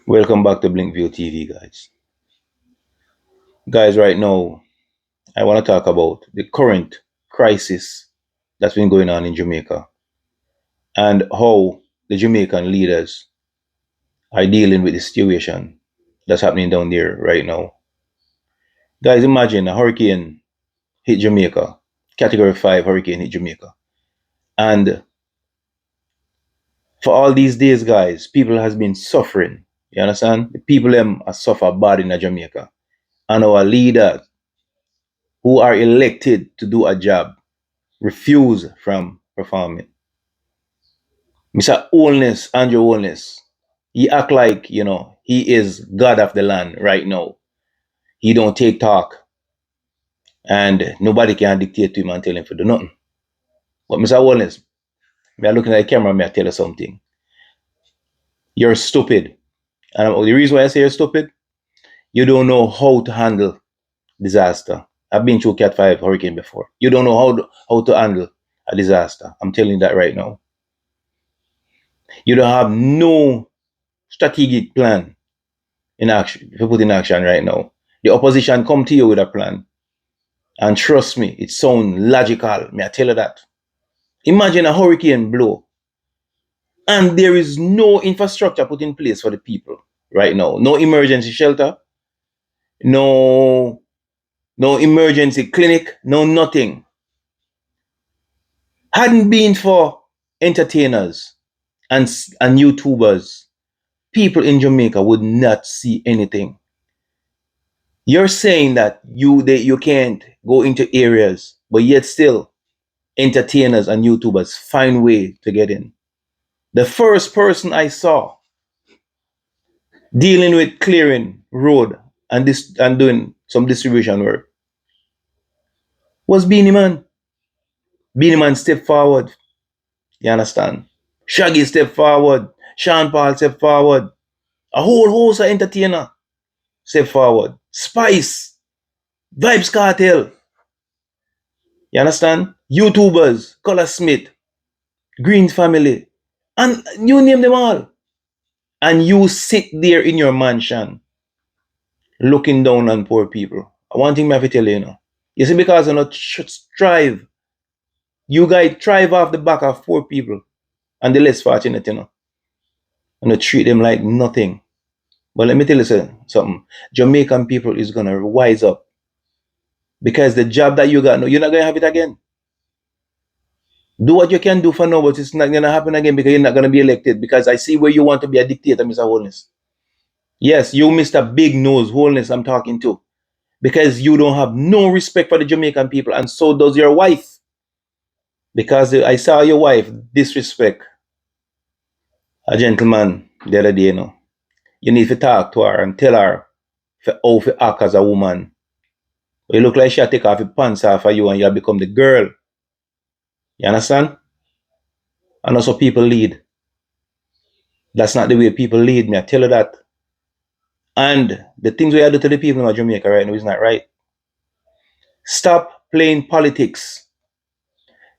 Welcome back to Blinkview TV, guys. Guys, right now, I want to talk about the current crisis that's been going on in Jamaica and how the Jamaican leaders are dealing with the situation that's happening down there right now. Guys, imagine a hurricane hit Jamaica, category 5 hurricane hit Jamaica. And for all these days, guys, people has been suffering. You understand? The people them are suffer bad in Jamaica. And our leaders who are elected to do a job refuse from performing. Mr. Holness, Andrew Holness, he act like, he is God of the land right now. He don't take talk. And nobody can dictate to him and tell him to do nothing. But Mr. Holness, me are looking at the camera, me I tell you something. You're stupid. And the reason why I say you're stupid, you don't know how to handle disaster. I've been through Cat 5 hurricane before. You don't know how to handle a disaster. I'm telling you that right now. You don't have no strategic plan in action, if you put in action right now. The opposition come to you with a plan. And trust me, it sounds logical. May I tell you that? Imagine a hurricane blow. And there is no infrastructure put in place for the people right now. No emergency shelter. No emergency clinic. No nothing. Hadn't been for entertainers and YouTubers, people in Jamaica would not see anything. You're saying that you can't go into areas, but yet still entertainers and YouTubers find way to get in. The first person I saw dealing with clearing road and doing some distribution work was Beanie Man. Beanie Man stepped forward. You understand? Shaggy stepped forward. Sean Paul stepped forward. A whole host of entertainer stepped forward. Spice, Vibes Cartel. You understand? YouTubers, Color Smith, Green Family, and you name them all. And you sit there in your mansion looking down on poor people. One thing I have to tell you, you see, because you not strive, you guys thrive off the back of poor people and the less fortunate, and you treat them like nothing. But let me tell you something. Jamaican people is going to wise up because the job that you got, you're not going to have it again. Do what you can do for now, but it's not going to happen again because you're not going to be elected. Because I see where you want to be a dictator, Mr. Holness. Yes, you, Mr. Big Nose Holness, I'm talking to. Because you don't have no respect for the Jamaican people, and so does your wife. Because I saw your wife disrespect a gentleman the other day, You need to talk to her and tell her how to act as a woman. But you look like she'll take off your pants off of you and you'll become the girl. You understand? And also people lead. That's not the way people lead me. I tell you that. And the things we are doing to the people in Jamaica right now is not right. Stop playing politics.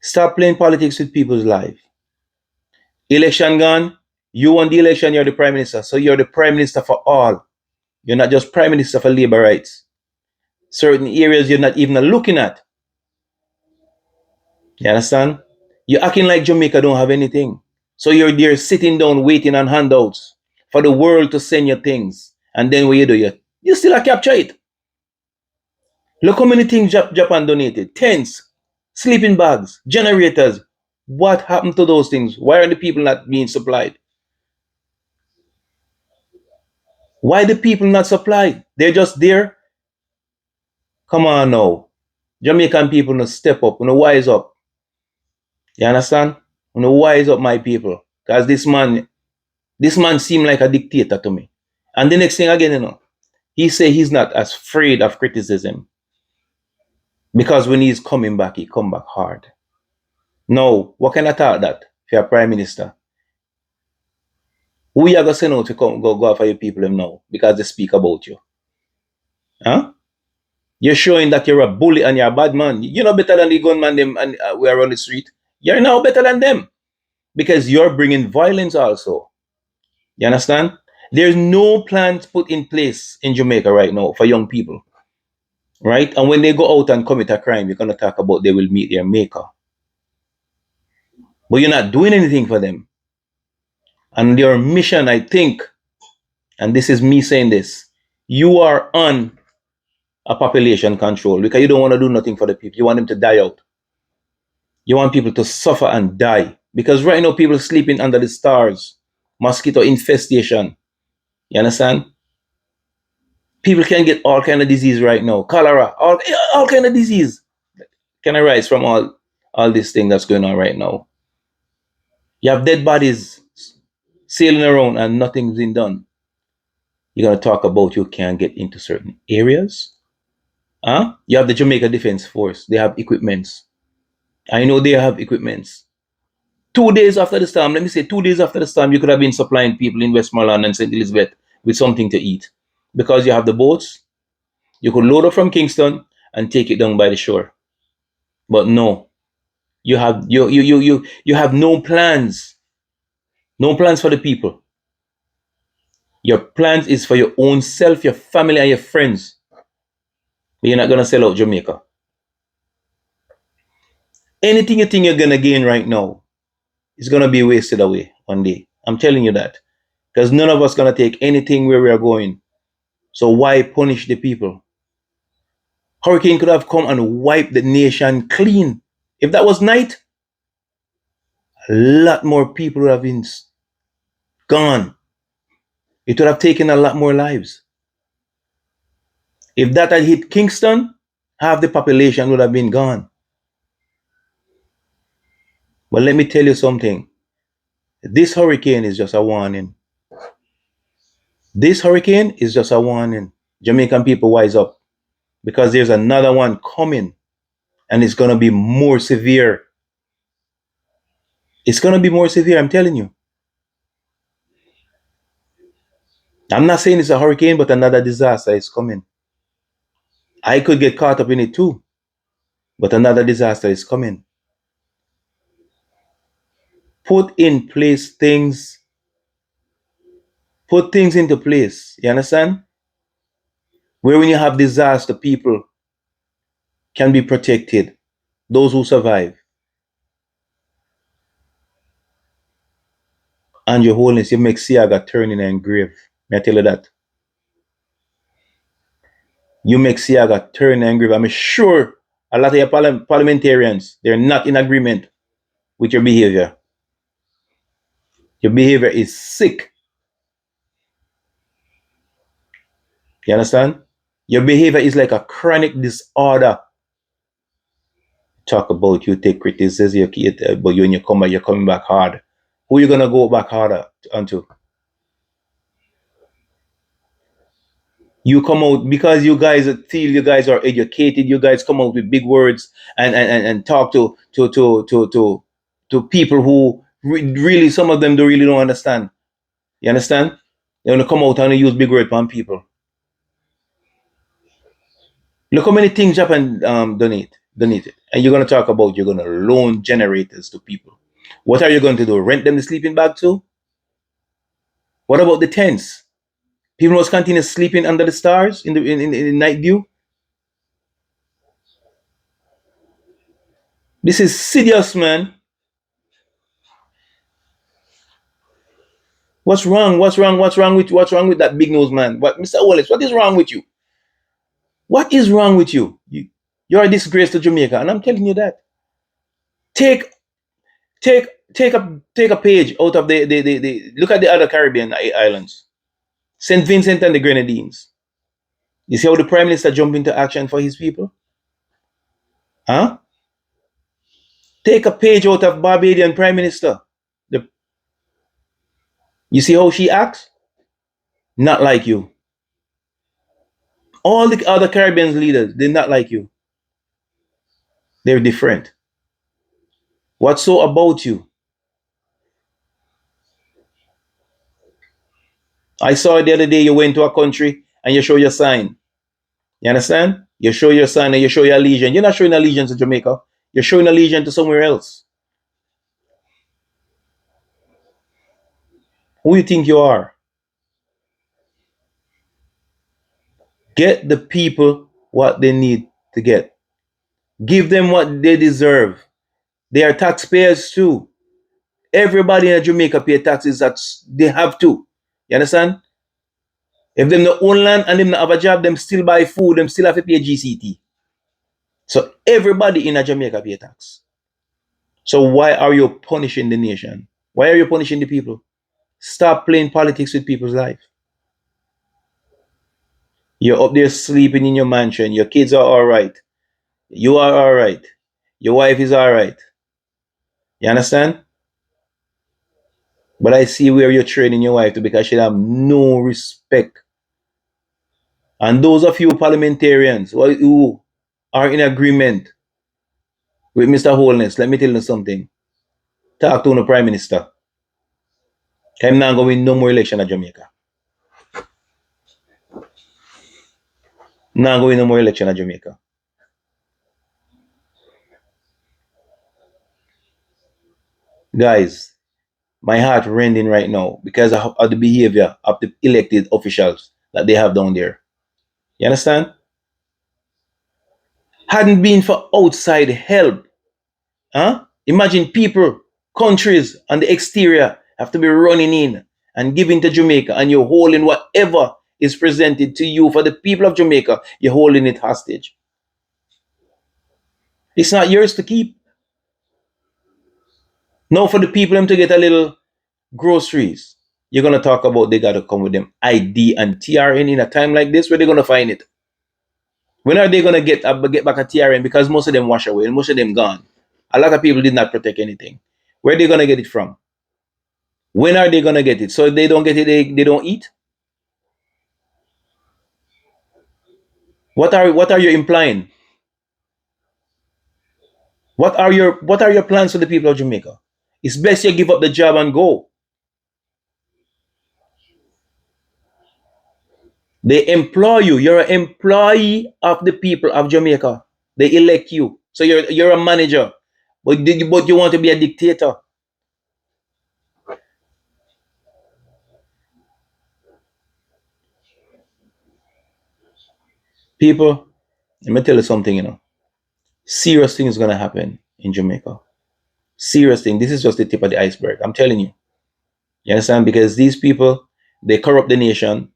Stop playing politics with people's life. Election gone. You won the election, you're the prime minister. So you're the prime minister for all. You're not just prime minister for labor rights. Certain areas you're not even looking at. You understand? You're acting like Jamaica don't have anything. So you're there sitting down waiting on handouts for the world to send you things. And then what you do, you still capture it. Look how many things Japan donated. Tents, sleeping bags, generators. What happened to those things? Why are the people not being supplied? Why the people not supplied? They're just there. Come on now. Jamaican people no step up, no wise up. You understand? No wise up, my people. Because this man seemed like a dictator to me. And the next thing again, he say he's not as afraid of criticism. Because when he's coming back, he come back hard. No, what kind of thought that for a prime minister? Who you gonna send out to go for your people now because they speak about you? Huh? You're showing that you're a bully and you're a bad man. You're not better than the gunman them and we are on the street. You're now better than them because you're bringing violence also. You understand? There's no plans put in place in Jamaica right now for young people, right? And when they go out and commit a crime, you're going to talk about they will meet their maker. But you're not doing anything for them. And your mission, I think, and this is me saying this, you are on a population control because you don't want to do nothing for the people. You want them to die out. You want people to suffer and die. Because right now, people sleeping under the stars, mosquito infestation. You understand? People can get all kind of disease right now, cholera, all kind of disease can arise from all this thing that's going on right now. You have dead bodies sailing around and nothing's been done. You're gonna talk about you can't get into certain areas. Huh? You have the Jamaica Defense Force. They have equipments. I know they have equipments. 2 days after the storm, let me say 2 days after the storm, you could have been supplying people in Westmoreland and St. Elizabeth with something to eat. Because you have the boats, you could load up from Kingston and take it down by the shore. But no, you have no plans. No plans for the people. Your plans is for your own self, your family, and your friends. But you're not gonna sell out Jamaica. Anything you think you're gonna gain right now is gonna be wasted away one day. I'm telling you that. Because none of us gonna take anything where we are going. So why punish the people? Hurricane could have come and wiped the nation clean. If that was night, a lot more people would have been gone. It would have taken a lot more lives. If that had hit Kingston, half the population would have been gone. But let me tell you something. This hurricane is just a warning. This hurricane is just a warning. Jamaican people, wise up. Because there's another one coming. And it's going to be more severe. It's going to be more severe, I'm telling you. I'm not saying it's a hurricane, but another disaster is coming. I could get caught up in it too. But another disaster is coming. Put in place things. Put things into place. You understand? Where when you have disaster, people can be protected. Those who survive. And your holiness, you make Siaga turn in and grave. May I tell you that? You make Siaga turn and grave. I'm sure a lot of your parliamentarians, they're not in agreement with your behavior. Your behavior is sick. You understand? Your behavior is like a chronic disorder. Talk about you take criticism, but when you come back, you're coming back hard. Who you gonna go back harder onto? You come out because you guys feel you guys are educated. You guys come out with big words and talk to people who really some of them don't understand. You understand? They want to come out and use big words on people. Look how many things Japan donated, and you're gonna talk about you're gonna loan generators to people. What are you going to do? Rent them the sleeping bag too? What about the tents? People must continue sleeping under the stars in the night view. This is serious, man. What's wrong? What's wrong with that big nose man? What, Mr. Wallace? What is wrong with you? What is wrong with you? You're a disgrace to Jamaica, and I'm telling you that. Take take take a page out of the look at the other Caribbean islands. St. Vincent and the Grenadines. You see how the Prime Minister jumped into action for his people? Huh? Take a page out of Barbadian Prime Minister. The, you see how she acts? Not like you. All the other Caribbean leaders, they're not like you. They're different. What's so about you? I saw the other day you went to a country and you show your sign. You understand? You show your sign and you show your allegiance. You're not showing allegiance to Jamaica. You're showing allegiance to somewhere else. Who you think you are? Get the people what they need to get. Give them what they deserve. They are taxpayers too. Everybody in Jamaica pay taxes that they have to. You understand? If them no own land and them not have a job, them still buy food, them still have to pay GCT. So everybody in Jamaica pay tax. So why are you punishing the nation? Why are you punishing the people? Stop playing politics with people's life. You're up there sleeping in your mansion. Your kids are all right. You are all right. Your wife is all right. You understand? But I see where you're training your wife to because she have no respect. And those of you parliamentarians who are in agreement with Mr. Holness, let me tell you something. Talk to the Prime Minister. I'm not going to win no more election at Jamaica. Not going to win no more election at Jamaica. Guys, my heart rending right now because of the behavior of the elected officials that they have down there. You understand? Hadn't been for outside help, huh? Imagine people, countries on the exterior have to be running in and giving to Jamaica, and you're holding whatever is presented to you for the people of Jamaica, you're holding it hostage. It's not yours to keep. Now for the people them to get a little groceries, you're gonna talk about they gotta come with them ID and TRN in a time like this. Where they gonna find it? When are they gonna get back a TRN? Because most of them wash away and most of them gone. A lot of people did not protect anything. Where are they gonna get it from? When are they gonna get it? So if they don't get it, they don't eat. What are you implying? What are your plans for the people of Jamaica? It's best you give up the job and go. They employ you. You're an employee of the people of Jamaica. They elect you. So you're a manager. But you want to be a dictator. People, let me tell you something, Serious thing is gonna happen in Jamaica. Serious thing. This is just the tip of the iceberg. I'm telling you. You understand? Because these people, they corrupt the nation.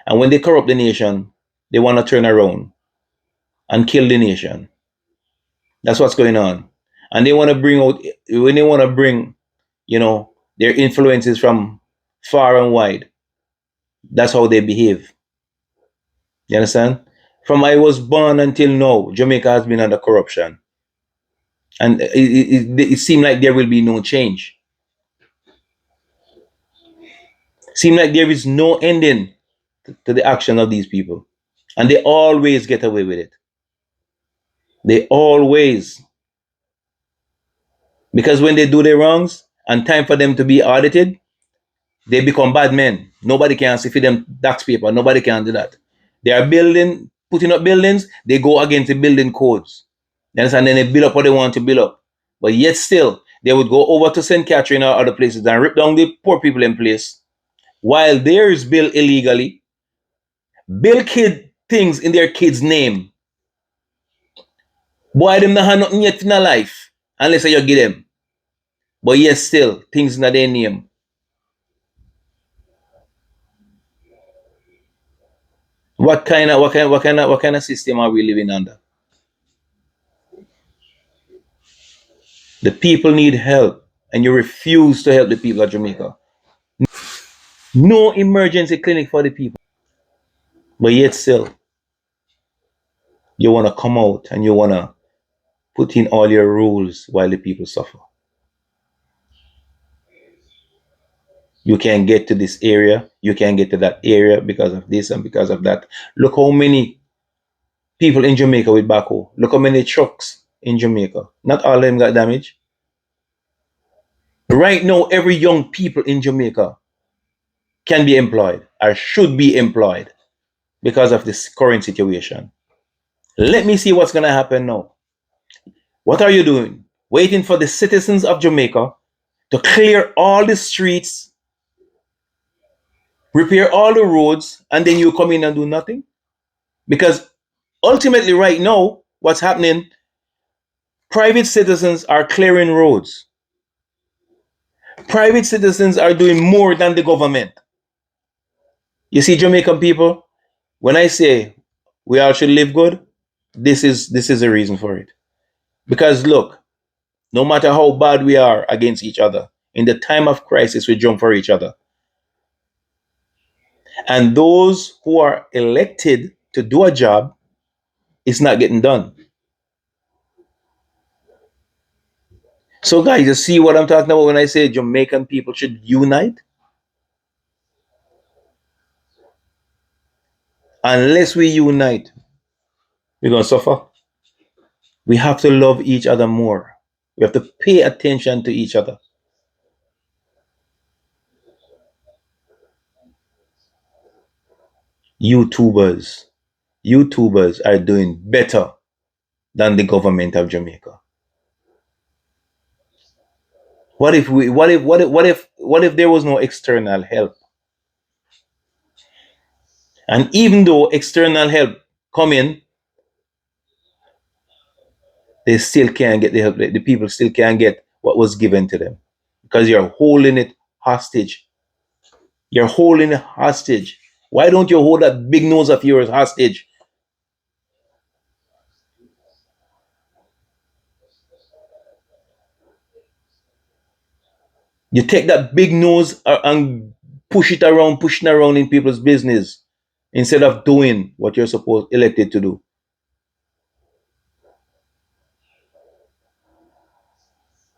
And when they corrupt the nation, they want to turn around and kill the nation. That's what's going on. And they want to bring out, when they want to bring, their influences from far and wide, that's how they behave. You understand? From I was born until now, Jamaica has been under corruption. And it seemed like there will be no change. Seemed like there is no ending to the action of these people. And they always get away with it. They always. Because when they do their wrongs and time for them to be audited, they become bad men. Nobody can see for them tax paper. Nobody can do that. They are putting up buildings, they go against the building codes. You understand? Then they build up what they want to build up. But yet still, they would go over to St. Catherine or other places and rip down the poor people in place. While theirs built illegally, build kid things in their kids' name. Boy, them not have nothing yet in their life unless you give them. But yes, still, things in their name. What kind of system are we living under? The people need help, and you refuse to help the people of Jamaica. No emergency clinic for the people, but yet still, you want to come out and you want to put in all your rules while the people suffer. You can't get to this area, you can't get to that area because of this and because of that. Look how many people in Jamaica with backhoe. Look how many trucks in Jamaica. Not all of them got damaged. Right now, every young people in Jamaica can be employed or should be employed because of this current situation. Let me see what's going to happen now. What are you doing? Waiting for the citizens of Jamaica to clear all the streets, repair all the roads, and then you come in and do nothing? Because ultimately, right now, what's happening, private citizens are clearing roads. Private citizens are doing more than the government. You see, Jamaican people, when I say we all should live good, this is a reason for it. Because look, no matter how bad we are against each other, in the time of crisis, we jump for each other. And those who are elected to do a job, it's not getting done. So, guys, you see what I'm talking about when I say Jamaican people should unite? Unless we unite, we're going to suffer. We have to love each other more. We have to pay attention to each other. YouTubers, YouTubers are doing better than the government of Jamaica. What if there was no external help? And even though external help come in, they still can't get the help. The people still can't get what was given to them because you're holding it hostage. You're holding it hostage. Why don't you hold that big nose of yours hostage? You take that big nose and pushing around in people's business instead of doing what you're supposed elected to do.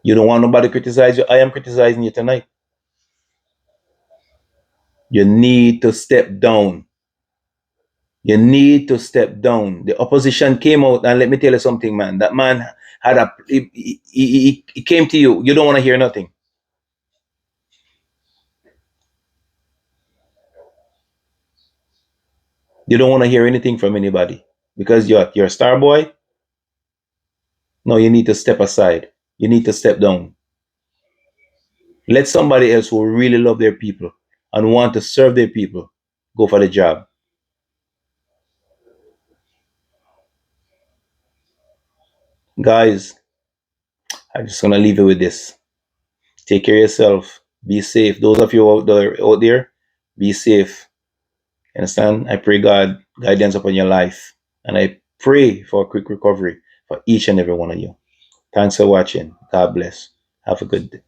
You don't want nobody to criticize you. I am criticizing you tonight. You need to step down. You need to step down. The opposition came out, and let me tell you something, man. That man had he came to you. You don't want to hear nothing. You don't want to hear anything from anybody because you're a star boy. No, you need to step aside. You need to step down. Let somebody else who really love their people and want to serve their people go for the job. Guys, I'm just gonna leave you with this. Take care of yourself. Be safe. Those of you out there, be safe. Understand? I pray God guidance upon your life. And I pray for a quick recovery for each and every one of you. Thanks for watching. God bless. Have a good day.